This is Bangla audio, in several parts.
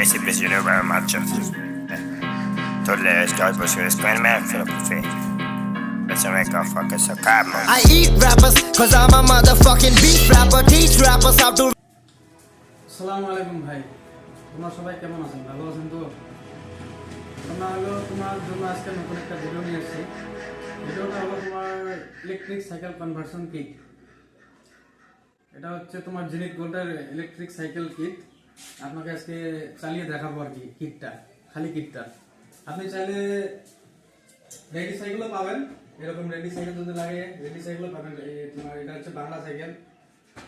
Esse prisioneiro vai marcha. Todo le sto al posto di me fino a fe. Pensa me che fa che so camo. I eat rappers, cause I'm a motherfucking beat rapper. Teach rappers how to. আসসালামু আলাইকুম ভাই, তোমরা সবাই কেমন আছেন? ভালো আছেন তো? তোমার জন্য আজকে নতুন একটা ভিডিও নিয়ে এসেছি। ভিডিওটা হলো তোমার ইলেকট্রিক সাইকেল কনভার্সন কিট। এটা হচ্ছে তোমার জিনিট গোল্ডের ইলেকট্রিক সাইকেল কিট। আপনাকে আজকে চালিয়ে দেখাবো আর কি কিটটা, খালি কিটটা। আপনি চাইলে রেডি সাইকেলও পাবেন, এরকম রেডি সাইকেল যদি লাগে রেডি সাইকেলও পাবেন। তোমার এটা হচ্ছে বাংলা সাইকেল।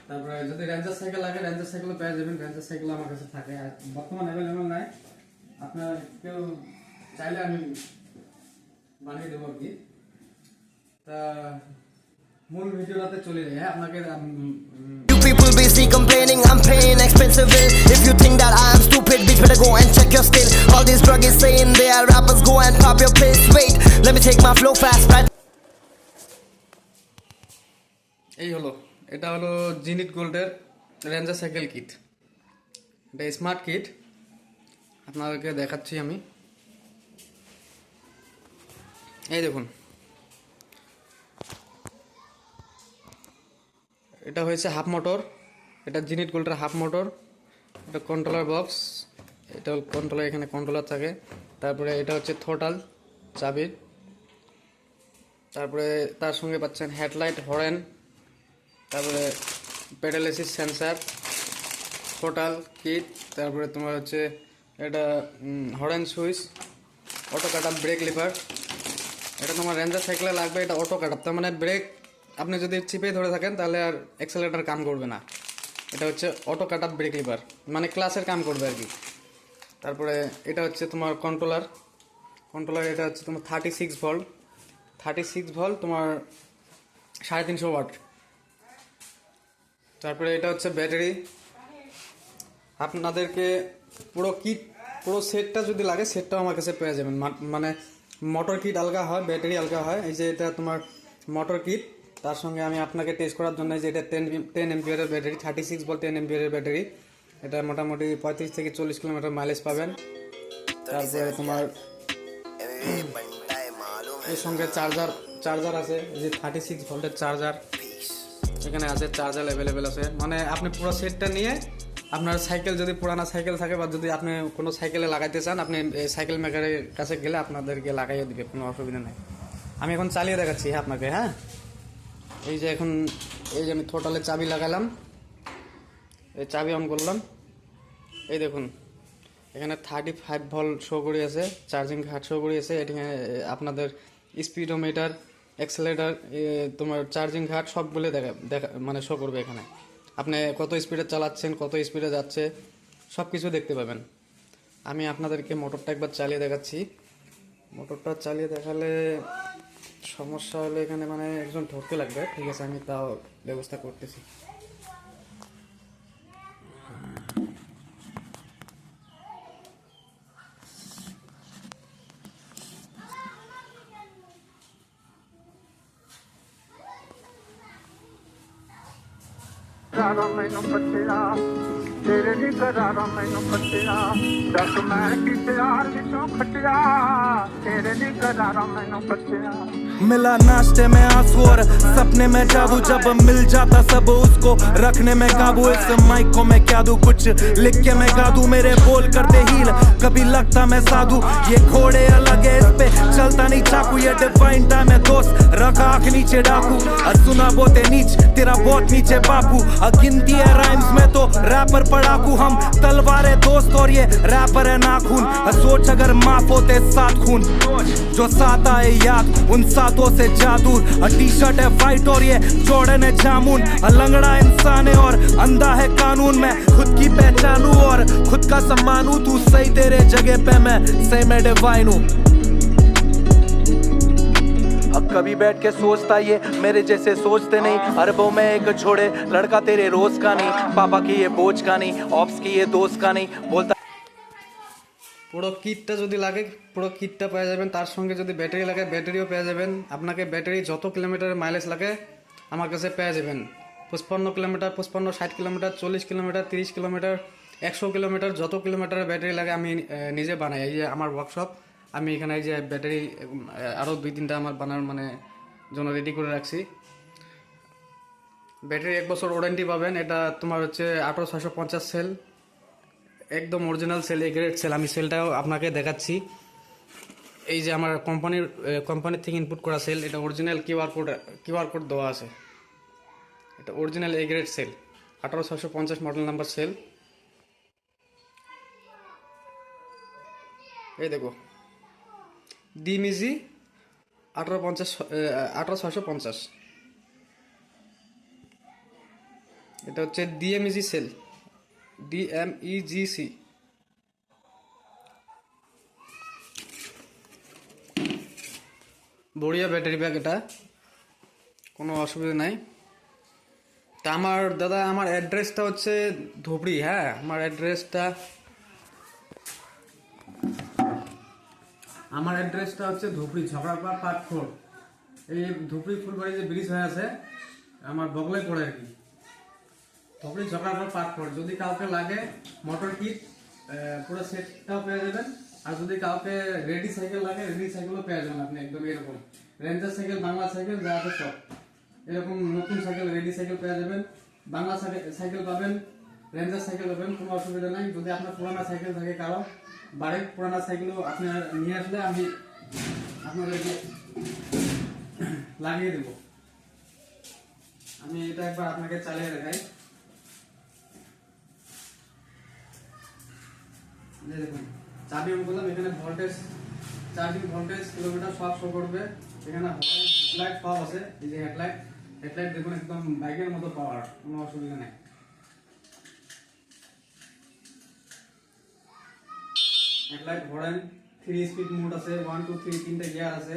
তারপরে যদি রেঞ্জার সাইকেল লাগে রেঞ্জার সাইকেলও পেয়ে যাবেন। রেঞ্জার সাইকেল আমার কাছে থাকে, আর বর্তমান অ্যাভেলেবেল নাই। আপনার কেউ চাইলে আমি বানিয়ে দেবো আর কি। তা মূল ভিডিওটাতে চলে যাই। হ্যাঁ, আপনাকে You people busy complaining, I'm paying expensive bill. If you think that I'm stupid, bitch, better go and check your skill. All these druggies saying they are rappers, go and pop your pills. Wait, let me take my flow fast, right? এই হলো, এটা হলো জিনিট গোল্ডের রেঞ্জার সাইকেল কিট। এটা স্মার্ট কিট, আপনাদেরকে দেখাচ্ছি আমি। এই দেখুন, এটা হয়েছে হাফ মোটর। এটা জিনিট গোল্ডের হাফ মোটর। এটা কন্ট্রোলার বক্স, এটা কন্ট্রোলার, এখানে কন্ট্রোলার থাকে। তারপরে এটা হচ্ছে থ্রোটল চাবির। তারপরে তার সঙ্গে পাচ্ছেন হেডলাইট, হরেন, তারপরে pedal assist sensor, throttle kit. তারপরে তোমার হচ্ছে এটা horn switch, auto cut up, brake lever. এটা তোমার রেঞ্জার সাইকেলে লাগবে। এটা অটো কাট আপ, তার মানে ব্রেক আপনি যদি চিপে ধরে থাকেন তাহলে আর অ্যাক্সেলারেটর কাম করবে না। এটা হচ্ছে auto cut up brake liver, মানে ক্লাসের কাম করবে আর কি। তারপরে এটা হচ্ছে তোমার কন্ট্রোলার। এটা হচ্ছে তোমার 36 ভোল্ট, তোমার 350 ওয়াট। তারপরে এটা হচ্ছে ব্যাটারি। আপনাদেরকে পুরো কিট, পুরো সেটটা যদি লাগে সেটটাও আমার কাছে পেয়ে যাবেন। মানে মোটর কিট আলগা হয়, ব্যাটারি আলগা হয়। এই যে এটা তোমার মোটর কিট, তার সঙ্গে আমি আপনাকে টেস্ট করার জন্য যে এটা 10 এমপিয়ারের ব্যাটারি, 36 ভোল্ট 10 এমপিয়ারের ব্যাটারি। এটা মোটামুটি 35 থেকে 40 কিলোমিটার মাইলেজ পাবেন। তারপরে তোমার এর সঙ্গে চার্জার আছে, এই যে 36 ভোল্টের চার্জার এখানে আছে, চার্জার অ্যাভেলেবেল আছে। মানে আপনি পুরো সেটটা নিয়ে আপনার সাইকেল যদি পুরানা সাইকেল থাকে বা যদি আপনি কোনো সাইকেলে লাগাইতে চান, আপনি সাইকেল মেকারের কাছে গেলে আপনাদেরকে লাগাইয়ে দিবে, কোনো অসুবিধা নেই। আমি এখন চালিয়ে দেখাচ্ছি আপনাকে। হ্যাঁ, এই যে এখন এই যে আমি থ্রোটলের চাবি লাগালাম, এই চাবি অন করলাম। এই দেখুন, এখানে 35 ভোল্ট শো করে আছে, চার্জিং ঘাট শো করে আছে। এখানে আপনাদের স্পিডোমিটার, অ্যাক্সেলেটার, তোমার চার্জিং ঘাট সবগুলো দেখা মানে শো করবে। এখানে আপনি কত স্পিডে চালাচ্ছেন, কত স্পিডে যাচ্ছে, সব কিছু দেখতে পাবেন। আমি আপনাদেরকে মোটরটা একবার চালিয়ে দেখাচ্ছি। মোটরটা চালিয়ে দেখালে সমস্যা হলে এখানে মানে একজন ধরতে লাগবে। ঠিক আছে, আমি তাও ব্যবস্থা করতেছি। ਮੈਨੂੰ ਪੱਤਿਆ ਤੇਰੇ ਦੀ ਕਰਾਰਾ ਮੈਨੂੰ ਪੱਤਿਆ ਦੱਸ ਮੈਂ ਕੀ ਪਿਆਰ ਵਿੱਚੋਂ ਖੱਟਿਆ ਤੇਰੇ ਦੀ ਕਰਾਰਾ ਮੈਨੂੰ ਪੱਤਿਆ मिला नाश्ते में आंसू और सपने में जादू जब मिल जाता सब उसको रखने में काबू इस माइक को मैं क्या दूं कुछ लिख के मैं गा दूं मेरे बोल करते हील कभी लगता मैं साधु ये घोड़े अलग है इस पे चलता नहीं चाकू ये डिवाइन टाइम है दोस्त रखा आंख नीचे डाकू सुना बोते नीच तेरा बहुत नीचे बापू गिनती है राइम्स में तो रैपर पढ़ाकू हम तलवार है दोस्त और ये रैपर है नाखून सोच अगर माफ होते 7 खून जो साथ आए याद उन सातों से जादू टी शर्ट है वाइट और ये जॉर्डन है जामुन लंगड़ा इंसान है और अंधा है कानून मैं खुद की पहचानू और खुद का सम्मान हूँ तू सही तेरे जगह पे मैं सही मैं डिवाइन हूँ अब कभी बैठ के सोचता ये मेरे जैसे सोचते नहीं अरबों में एक छोड़े लड़का तेरे रोज का नहीं पापा की ये बोझ का नहीं ऑप्स की ये दोस्त का नहीं बोलता পুরো কিটটা যদি লাগে পুরো কিটটা পেয়ে যাবেন। তার সঙ্গে যদি ব্যাটারি লাগে ব্যাটারিও পেয়ে যাবেন। আপনাকে ব্যাটারি যত কিলোমিটারের মাইলেজ লাগে আমার কাছে পেয়ে যাবেন। 55 kilometre, 55, 60 kilometre, 40 kilometre, 30 kilometre, 100 kilometre, যত কিলোমিটারের ব্যাটারি লাগে আমি নিজে বানাই। এই যে আমার ওয়ার্কশপ, আমি এখানে এই যে ব্যাটারি আরও 2-3টা আমার বানানোর মানে জন্য রেডি করে রাখছি। ব্যাটারি 1 বছর ওয়ারেন্টি পাবেন। এটা তোমার হচ্ছে 18650 সেল, একদম original cell, A grade cell. আমি সেলটাও আপনাকে দেখাচ্ছি। এই যে আমার কোম্পানির থেকে ইনপুট করা সেল, এটা অরিজিনাল কিউআর কোড দেওয়া আছে। এটা original A grade cell, 18650 model number cell. এই দেখো ডিমিজি 18650, এটা হচ্ছে ডিএমইজি সেল, ডিএমইজিসি। বড়িয়া ব্যাটারি ব্যাগ, এটা কোনো অসুবিধা নাই। তা আমার দাদা, আমার অ্যাড্রেসটা হচ্ছে ধুবড়ি। হ্যাঁ, আমার অ্যাড্রেসটা হচ্ছে ধুবড়ি ঝগড়াপাড়া পার্ট 4। এই ধুবড়ি ফুলবাড়ি যে ব্রিজ হয়ে আছে আমার বগলে পড়ে আর কি, ধুবড়ি ঝগড়াপাড়া পার্ট 4। যদি কাউকে লাগে মোটর কিট পুরো সেটটাও পেয়ে যাবেন। আর যদি কাউকে রেডি সাইকেল লাগে, রেডি সাইকেলও পেয়ে যাবেন আপনি, একদম এরকম রেঞ্জার সাইকেল, বাংলা সাইকেল যা আছে সব এরকম নতুন সাইকেল, রেডি সাইকেল পেয়ে যাবেন। বাংলা সাইকেল পাবেন, রেঞ্জার সাইকেল পাবেন, কোনো অসুবিধা নাই। যদি আপনার পুরানা সাইকেল থাকে কারো বাড়ির, পুরানা সাইকেলও আপনি নিয়ে আসলে আমি আপনাদেরকে লাগিয়ে দেব। আমি এটা একবার আপনাকে চালিয়ে দেখাই। দেখুন চাবি অন করলাম, এখানে ভোল্টেজ, চার্জিং ভোল্টেজ, কিলোমিটার সব শো করবে। এখানে হেডলাইট সব আছে। এই যে হেডলাইট দেখুন, একদম বাইকের মতো পাওয়ার, কোনো অসুবিধা নেই। হেডলাইট হরেন, 3 স্পিড মোড আছে, 1 2 3 তিনটে গিয়ার আছে।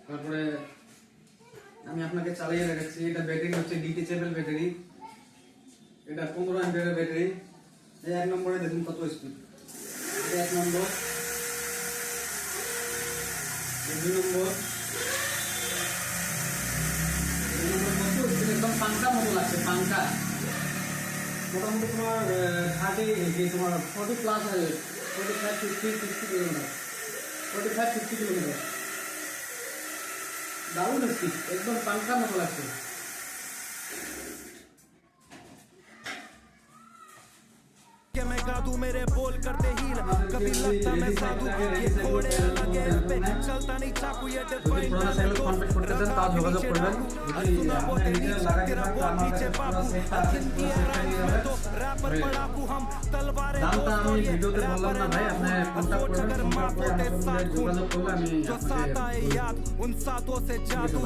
তারপরে আমি আপনাকে চালিয়ে দেখাচ্ছি। এটা ব্যাটারি হচ্ছে ডিটেচেবল ব্যাটারি, এটা 15 অ্যাম্পিয়ারের ব্যাটারি। এই 1 নম্বরে দেখুন কত স্পিড, 1 নম্বর, 2 নম্বর, কত স্পিড, একদম পাঙ্কা মতো লাগছে, পাঙ্কা। মোটামুটি তোমার 40 প্লাস আছে, 45-50 কিলোমিটার, 45-50 কিলোমিটার। দারুণ স্পিড, একদম পাঙ্কা মতো লাগছে। कि मैं गा दूं मेरे बोल करते हील, कभी लगता मैं साधु ये घोड़े अलग है पे चलता नहीं चाकू ये डिफाइन तेरा बोल पीछे बाबू हिंदी रानी में तो रैपर पढ़ाकू हम तलवारें जो साथ आए याद उन सातों से जादू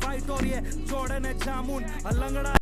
फाइट और ये जोड़े ने जामुन लंगड़ा